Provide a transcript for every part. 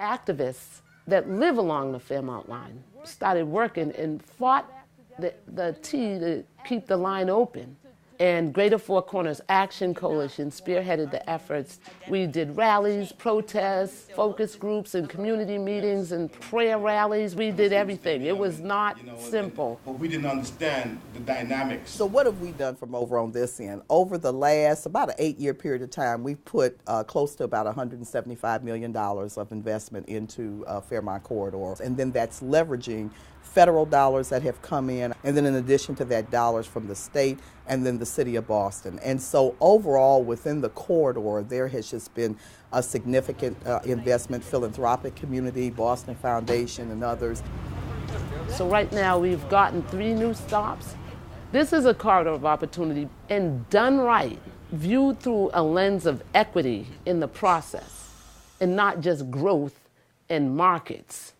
activists that live along the Fairmount line started working and fought the T to keep the line open. And Greater Four Corners Action Coalition spearheaded the efforts. We did rallies, protests, focus groups, and community meetings and prayer rallies. We did everything. It was not simple. But we didn't understand the dynamics. So what have we done from over on this end? Over the last about an 8-year period of time, we've put close to about $175 million of investment into Fairmount Corridor. And then that's leveraging federal dollars that have come in, and then in addition to that, dollars from the state and then the city of Boston. And so overall, within the corridor, there has just been a significant investment, philanthropic community, Boston Foundation, and others. So right now, we've gotten 3 new stops. This is a corridor of opportunity, and done right, viewed through a lens of equity in the process, and not just growth and markets.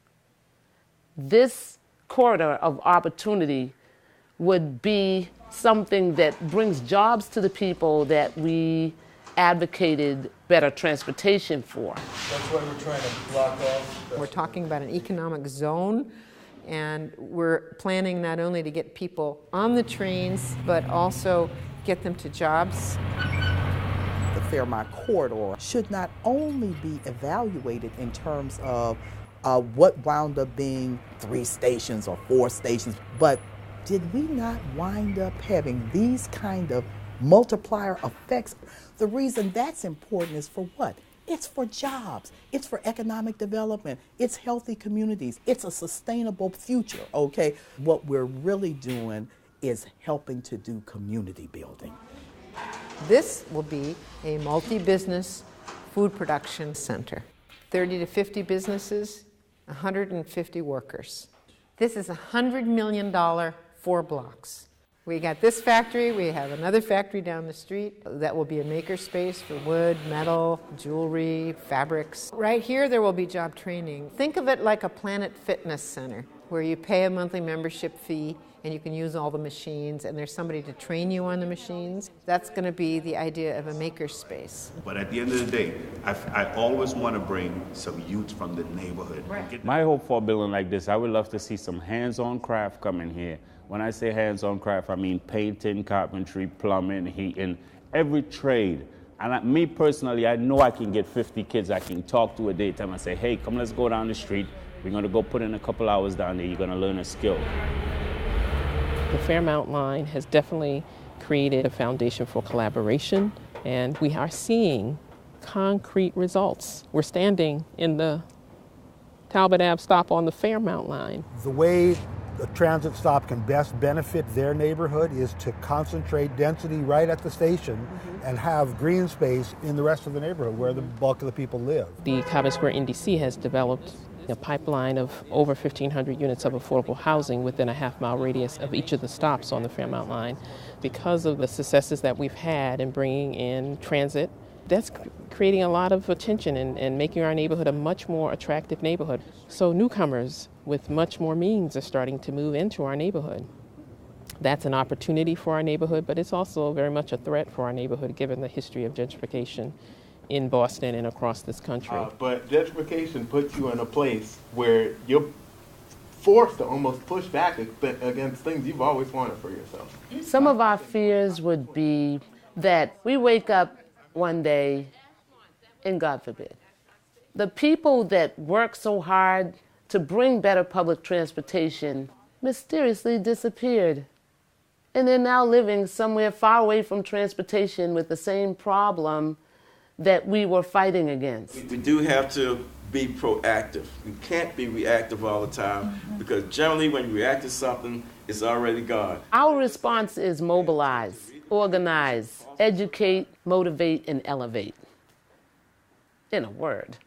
This corridor of opportunity would be something that brings jobs to the people that we advocated better transportation for. That's why we're trying to block off. We're talking about an economic zone, and we're planning not only to get people on the trains, but also get them to jobs. The Fairmount Corridor should not only be evaluated in terms of what wound up being 3 stations or 4 stations, but did we not wind up having these kind of multiplier effects? The reason that's important is for what? It's for jobs, it's for economic development, it's healthy communities, it's a sustainable future, okay? What we're really doing is helping to do community building. This will be a multi-business food production center. 30 to 50 businesses, 150 workers. This is $100 million 4 blocks. We got this factory, we have another factory down the street that will be a maker space for wood, metal, jewelry, fabrics. Right here there will be job training. Think of it like a Planet Fitness center where you pay a monthly membership fee and you can use all the machines and there's somebody to train you on the machines. That's going to be the idea of a maker space. But at the end of the day, I always want to bring some youth from the neighborhood. Right. My hope for a building like this, I would love to see some hands-on craft come in here. When I say hands-on craft, I mean painting, carpentry, plumbing, heating, every trade. And me personally, I know I can get 50 kids I can talk to a daytime and say, hey, come let's go down the street. We're going to go put in a couple hours down there. You're going to learn a skill. The Fairmount line has definitely created a foundation for collaboration, and we are seeing concrete results. We're standing in the Talbot Ave stop on the Fairmount line. The way a transit stop can best benefit their neighborhood is to concentrate density right at the station and have green space in the rest of the neighborhood where the bulk of the people live. The Cobbin Square NDC has developed a pipeline of over 1,500 units of affordable housing within a half-mile radius of each of the stops on the Fairmount line. Because of the successes that we've had in bringing in transit, that's creating a lot of attention and making our neighborhood a much more attractive neighborhood. So newcomers with much more means are starting to move into our neighborhood. That's an opportunity for our neighborhood, but it's also very much a threat for our neighborhood given the history of gentrification in Boston and across this country. But gentrification puts you in a place where you're forced to almost push back against things you've always wanted for yourself. Some of our fears would be that we wake up one day and God forbid, the people that work so hard to bring better public transportation mysteriously disappeared. And they're now living somewhere far away from transportation with the same problem that we were fighting against. We do have to be proactive. We can't be reactive all the time because generally when you react to something, it's already gone. Our response is mobilize, organize, educate, motivate, and elevate. In a word.